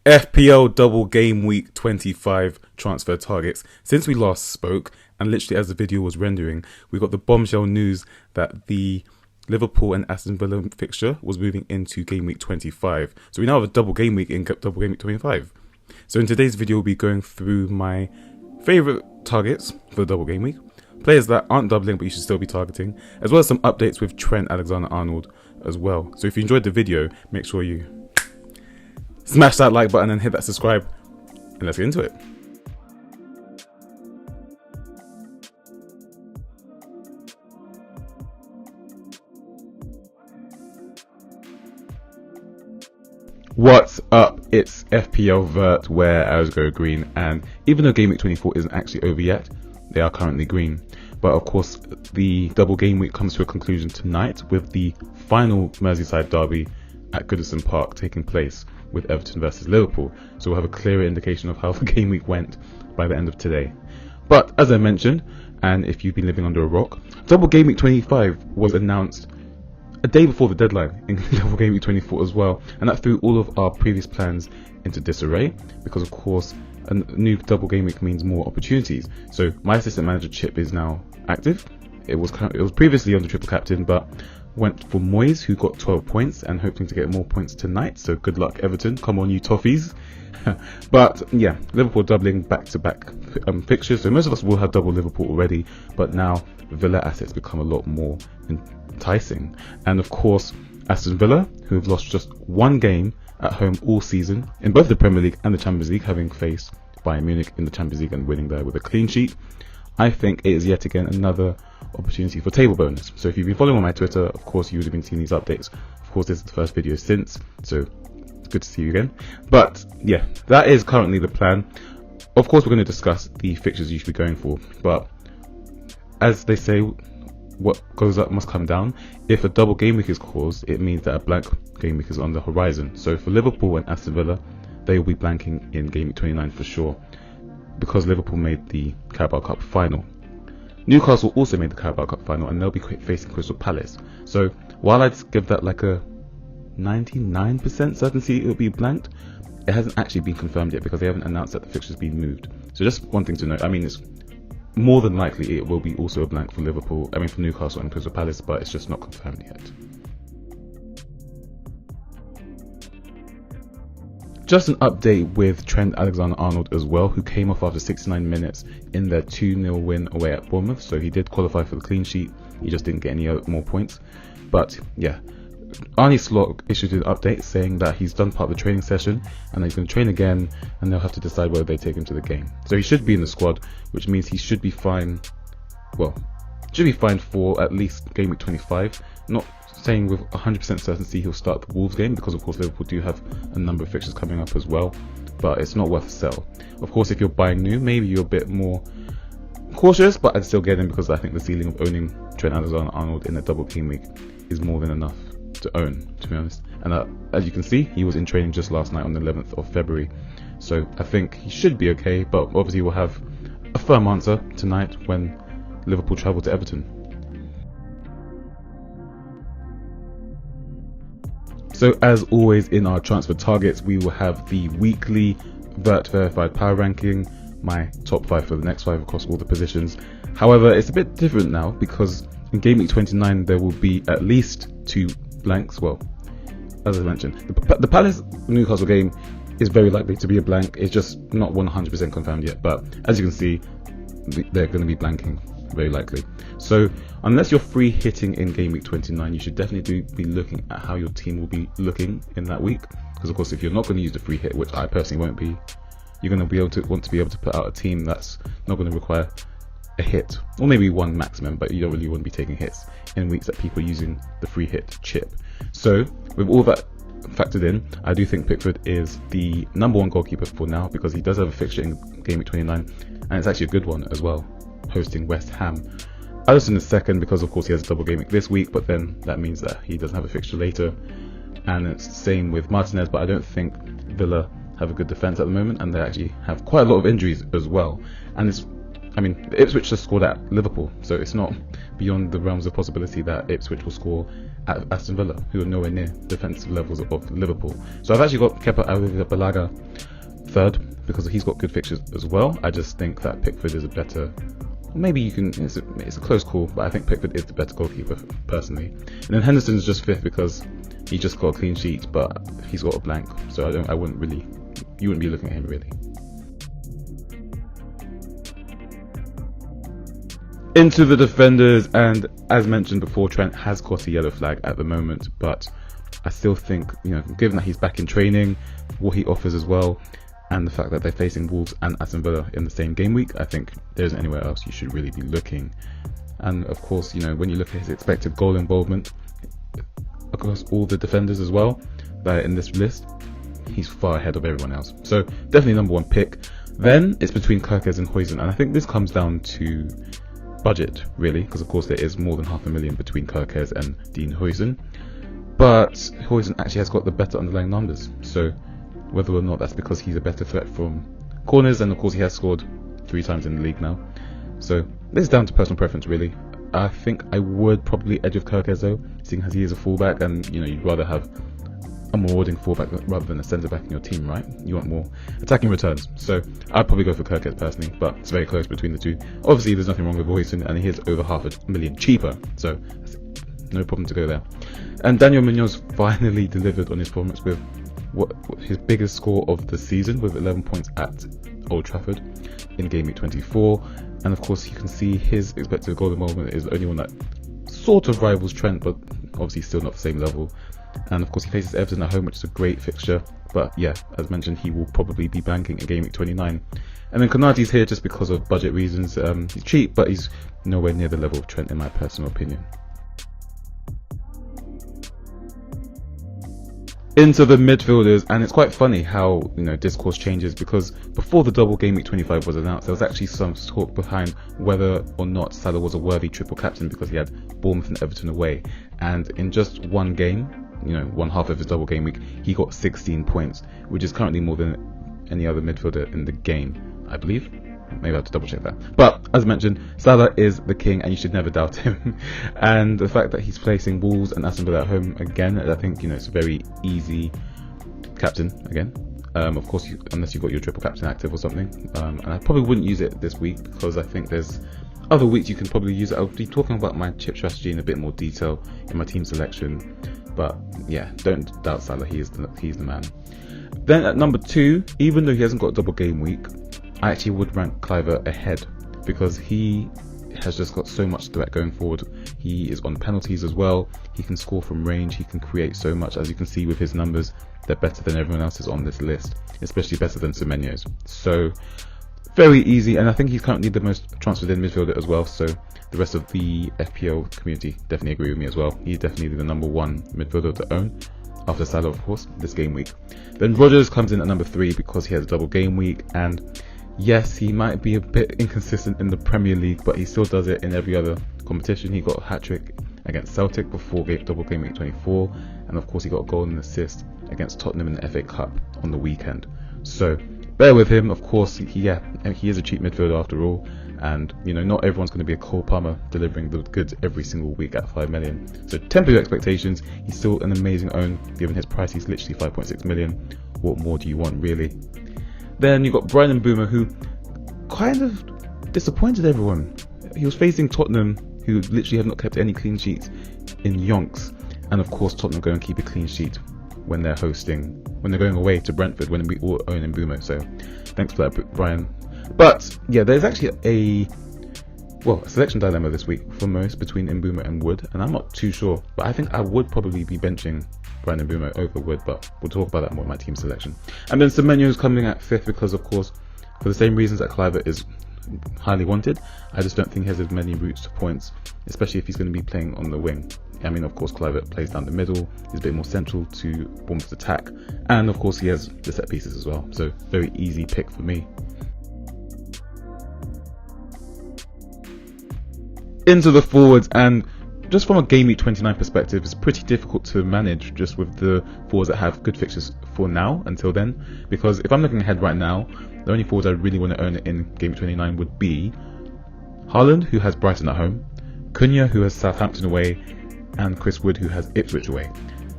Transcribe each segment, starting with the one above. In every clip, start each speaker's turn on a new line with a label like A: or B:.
A: FPL double game week 25 transfer targets. Since we last spoke, and literally as the video was rendering, we got the bombshell news that the Liverpool and Aston Villa fixture was moving into game week 25. So we now have a double game week in double game week 25. So in today's video, we'll be going through my favourite targets for the double game week, players that aren't doubling but you should still be targeting, as well as some updates with Trent, Alexander-Arnold as well. So if you enjoyed the video, make sure you smash that like button and hit that subscribe, and let's get into it. What's up? It's FPL Vert, where arrows go green, and even though game week 24 isn't actually over yet, they are currently green. But of course, the double game week comes to a conclusion tonight with the final Merseyside derby at Goodison Park taking place with Everton versus Liverpool. So we'll have a clearer indication of how the game week went by the end of today. But as I mentioned, and if you've been living under a rock, double game week 25 was announced a day before the deadline in double game week 24 as well, and that threw all of our previous plans into disarray, because of course a new double game week means more opportunities. So my assistant manager chip is now active. It was previously on the triple captain, but went for Moyes, who got 12 points and hoping to get more points tonight. So good luck, Everton. Come on, you toffees. But yeah, Liverpool doubling back-to-back fixtures. So most of us will have double Liverpool already, but now Villa assets become a lot more enticing. And of course, Aston Villa, who have lost just one game at home all season in both the Premier League and the Champions League, having faced Bayern Munich in the Champions League and winning there with a clean sheet. I think it is yet again another opportunity for table bonus. So if you've been following on my Twitter, of course you would have been seeing these updates. Of course, this is the first video since, so it's good to see you again. But yeah, that is currently the plan. Of course, we're going to discuss the fixtures you should be going for, but as they say, what goes up must come down. If a double game week is caused, it means that a blank game week is on the horizon. So for Liverpool and Aston Villa, they will be blanking in game week 29 for sure, because Liverpool made the Carabao Cup final. Newcastle also made the Carabao Cup final, and they'll be facing Crystal Palace. So while I'd give that like a 99% certainty it will be blanked, it hasn't actually been confirmed yet because they haven't announced that the fixture's been moved. So just one thing to note, I mean, it's more than likely it will be also a blank for for Newcastle and Crystal Palace, but it's just not confirmed yet. Just an update with Trent Alexander-Arnold as well, who came off after 69 minutes in their 2-0 win away at Bournemouth. So he did qualify for the clean sheet, he just didn't get any more points. But yeah, Arne Slot issued an update saying that he's done part of the training session and he's going to train again, and they'll have to decide whether they take him to the game. So he should be in the squad, which means he should be fine. Well, should be fine for at least game week 25. Not saying with 100% certainty he'll start the Wolves game, because of course Liverpool do have a number of fixtures coming up as well, but it's not worth a sell. Of course, if you're buying new, maybe you're a bit more cautious, but I'd still get him because I think the ceiling of owning Trent Alexander-Arnold in a double game week is more than enough to own, to be honest. And as you can see, he was in training just last night on the 11th of February, so I think he should be okay, but obviously we'll have a firm answer tonight when Liverpool travel to Everton. So as always in our transfer targets, we will have the weekly Vert verified power ranking, my top 5 for the next 5 across all the positions. However, it's a bit different now because in game week 29 there will be at least 2 blanks. Well, as I mentioned, the Palace Newcastle game is very likely to be a blank. It's just not 100% confirmed yet, but as you can see, they're going to be blanking very likely. So unless you're free hitting in game week 29, you should definitely be looking at how your team will be looking in that week, because of course if you're not going to use the free hit, which I personally won't be, you're going to want to be able to put out a team that's not going to require a hit, or maybe one maximum, but you don't really want to be taking hits in weeks that people are using the free hit chip. So with all that factored in, I do think Pickford is the #1 goalkeeper for now, because he does have a fixture in game week 29, and it's actually a good one as well, hosting West Ham. Alisson is second because of course he has a double game week this week, but then that means that he doesn't have a fixture later. And it's the same with Martinez, but I don't think Villa have a good defence at the moment, and they actually have quite a lot of injuries as well. And I mean, Ipswich just scored at Liverpool, so it's not beyond the realms of possibility that Ipswich will score at Aston Villa, who are nowhere near defensive levels of Liverpool. So I've actually got Kepa Arrizabalaga third because he's got good fixtures as well. I just think that Pickford is a better. Maybe you can. It's a close call, but I think Pickford is the better goalkeeper personally. And then Henderson's just fifth because he just got a clean sheet, but he's got a blank, so you wouldn't be looking at him really. Into the defenders, and as mentioned before, Trent has got a yellow flag at the moment, but I still think, given that he's back in training, what he offers as well, and the fact that they're facing Wolves and Aston Villa in the same game week, I think there isn't anywhere else you should really be looking. And of course, when you look at his expected goal involvement across all the defenders as well that are in this list, he's far ahead of everyone else. So definitely number one pick. Then it's between Kerkez and Huijsen, and I think this comes down to budget really, because of course there is more than $500,000 between Kerkez and Dean Huijsen, but Huijsen actually has got the better underlying numbers, so whether or not that's because he's a better threat from corners, and of course he has scored 3 times in the league now, so this is down to personal preference really. I think I would probably edge with Kerkez though, seeing as he is a fullback, and you'd rather have a marauding fullback rather than a centre back in your team, right? You want more attacking returns, so I'd probably go for Kerkez personally, but it's very close between the two. Obviously there's nothing wrong with Huijsen, and he is over $500,000 cheaper, so no problem to go there. And Daniel Munoz finally delivered on his performance with what his biggest score of the season, with 11 points at Old Trafford in game week 24, and of course you can see his expected goal involvement is the only one that sort of rivals Trent, but obviously still not the same level. And of course he faces Everton at home, which is a great fixture, but yeah, as mentioned, he will probably be banking in game week 29. And then Konate's here just because of budget reasons. He's cheap, but he's nowhere near the level of Trent in my personal opinion. Into the midfielders, and it's quite funny how discourse changes, because before the double game week 25 was announced, there was actually some talk behind whether or not Salah was a worthy triple captain because he had Bournemouth and Everton away, and in just one game, one half of his double game week, he got 16 points, which is currently more than any other midfielder in the game, I believe. Maybe I have to double check that. But as mentioned, Salah is the king and you should never doubt him. And the fact that he's facing Wolves and Aston Villa at home again, I think it's a very easy captain again. Of course, unless you've got your triple captain active or something. And I probably wouldn't use it this week because I think there's other weeks you can probably use it. I'll be talking about my chip strategy in a bit more detail in my team selection. But yeah, don't doubt Salah. He's the man. Then at number 2, even though he hasn't got a double game week, I actually would rank Kluivert ahead because he has just got so much threat going forward. He is on penalties as well. He can score from range. He can create so much. As you can see with his numbers, they're better than everyone else's on this list, especially better than Semenyo's. So very easy, and I think he's currently the most transferred in midfielder as well. So the rest of the FPL community definitely agree with me as well. He's definitely the number 1 midfielder to own, after Salah of course, this game week. Then Rodgers comes in at number 3 because he has a double game week, and yes, he might be a bit inconsistent in the Premier League, but he still does it in every other competition. He got a hat-trick against Celtic before double game week 24, and of course he got a goal and assist against Tottenham in the FA Cup on the weekend. So bear with him. Of course, he is a cheap midfielder after all, and not everyone's going to be a Cole Palmer delivering the goods every single week at 5 million. So temper your expectations. He's still an amazing own given his price. He's literally 5.6 million. What more do you want really? Then you've got Brian Mbeumo, who kind of disappointed everyone. He was facing Tottenham, who literally have not kept any clean sheets in yonks, and of course Tottenham go and keep a clean sheet when they're going away to Brentford, when we all own Mbeumo. So thanks for that, Brian. But yeah, there's actually a selection dilemma this week for most between Mbeumo and Wood, and I'm not too sure, but I think I would probably be benching Brian Mbeumo over Wood, but we'll talk about that more in my team selection. And then Semenyo is coming at 5th because, of course, for the same reasons that Kluivert is highly wanted, I just don't think he has as many routes to points, especially if he's going to be playing on the wing. I mean, of course, Kluivert plays down the middle, he's a bit more central to Bournemouth's attack, and of course he has the set pieces as well, so very easy pick for me. Into the forwards, and just from a game week 29 perspective, it's pretty difficult to manage just with the forwards that have good fixtures for now until then, because if I'm looking ahead right now, the only forwards I really want to own in game week 29 would be Haaland, who has Brighton at home, Cunha, who has Southampton away, and Chris Wood, who has Ipswich away.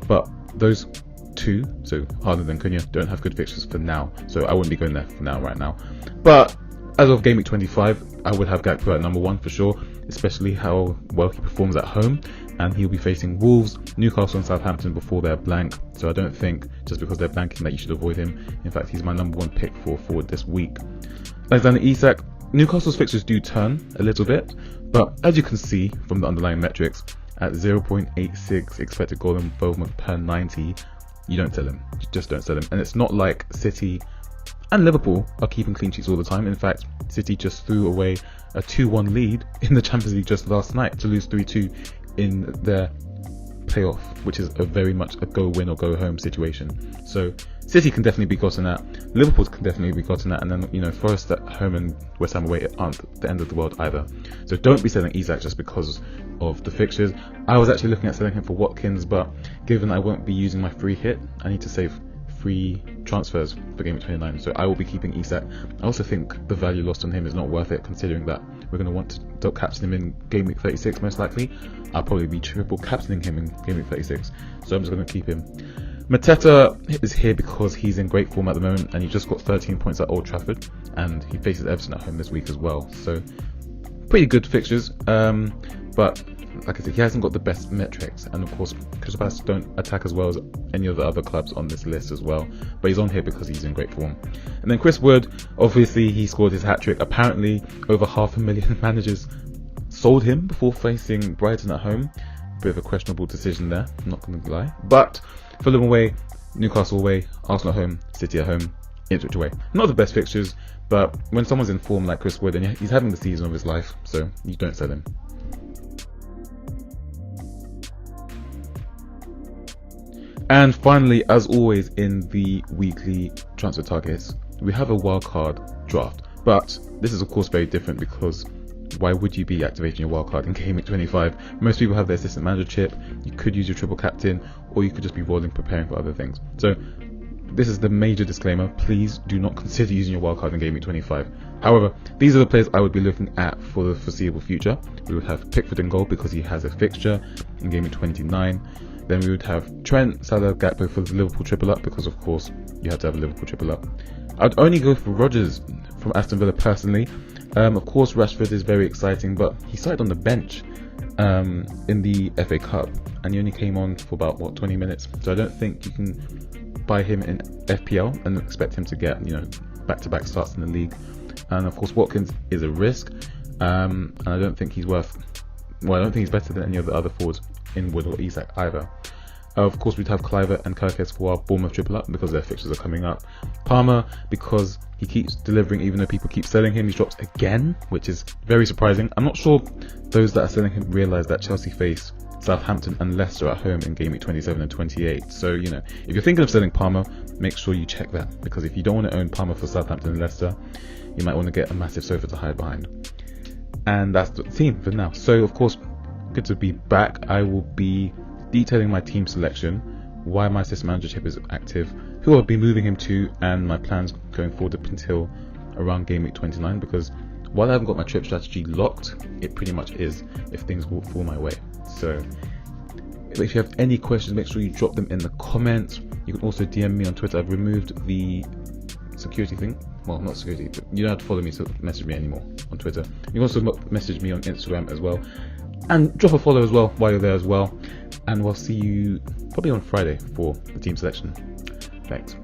A: But those two, so Haaland and Cunha, don't have good fixtures for now, so I wouldn't be going there for now, right now. But as of gameweek 25, I would have Gakpo at number 1 for sure, especially how well he performs at home, and he'll be facing Wolves, Newcastle and Southampton before they're blank, so I don't think just because they're blanking that you should avoid him. In fact, he's my number 1 pick for forward this week. Alexander-Isak, Newcastle's fixtures do turn a little bit, but as you can see from the underlying metrics, at 0.86 expected goal involvement per 90, you don't sell him. You just don't sell him. And it's not like City and Liverpool are keeping clean sheets all the time. In fact, City just threw away a 2-1 lead in the Champions League just last night to lose 3-2 in their playoff, which is a very much a go win or go home situation. So City can definitely be gotten at, Liverpool can definitely be gotten at, and then, you know, Forest at home and West Ham away aren't the end of the world either. So don't be selling Isak just because of the fixtures. I was actually looking at selling him for Watkins, but given I won't be using my free hit, I need to save free transfers for game 29, so I will be keeping Isak. I also think the value lost on him is not worth it, considering that we're going to want to captain him in game week 36 most likely. I'll probably be triple captaining him in game week 36, so I'm just going to keep him. Mateta is here because he's in great form at the moment, and he just got 13 points at Old Trafford, and he faces Everton at home this week as well, so pretty good fixtures. But like I said, he hasn't got the best metrics, and of course Crystal Palace don't attack as well as any of the other clubs on this list as well, but he's on here because he's in great form. And then Chris Wood, obviously he scored his hat-trick. Apparently over 500,000 managers sold him before facing Brighton at home. Bit of a questionable decision there, I'm not going to lie. But Fulham away, Newcastle away, Arsenal at home, City at home, Ipswich away. Not the best fixtures, but when someone's in form like Chris Wood, and he's having the season of his life, so you don't sell him. And finally, as always in the weekly transfer targets, we have a wildcard draft. But this is of course very different, because why would you be activating your wildcard in game week 25? Most people have their assistant manager chip. You could use your triple captain, or you could just be rolling, preparing for other things. So this is the major disclaimer: please do not consider using your wildcard in game week 25. However, these are the players I would be looking at for the foreseeable future. We would have Pickford in goal because he has a fixture in game week 29. Then we would have Trent, Salah, Gakpo for the Liverpool triple up, because of course you have to have a Liverpool triple up. I'd only go for Rodgers from Aston Villa personally. Of course Rashford is very exciting, but he started on the bench in the FA Cup, and he only came on for about 20 minutes. So I don't think you can buy him in FPL and expect him to get, you know, back-to-back starts in the league. And of course Watkins is a risk, and I don't think he's I don't think he's better than any of the other forwards in Wood or Isak either. Of course we'd have Kluivert and Kirkes for our Bournemouth triple up because their fixtures are coming up. Palmer because he keeps delivering even though people keep selling him. He drops again, which is very surprising. I'm not sure those that are selling him realise that Chelsea face Southampton and Leicester at home in game week 27 and 28. So, you know, if you're thinking of selling Palmer, make sure you check that, because if you don't want to own Palmer for Southampton and Leicester, you might want to get a massive sofa to hide behind. And that's the theme for now. So of course, good to be back. I will be detailing my team selection, why my assistant manager chip is active, who I'll be moving him to, and my plans going forward up until around game week 29, because while I haven't got my trip strategy locked, it pretty much is if things will fall my way. So if you have any questions, make sure you drop them in the comments. You can also DM me on Twitter. I've removed the security thing. Well, not security, but you don't have to follow me to message me anymore on Twitter. You can also message me on Instagram as well, and drop a follow as well while you're there as well. And we'll see you probably on Friday for the team selection. Thanks.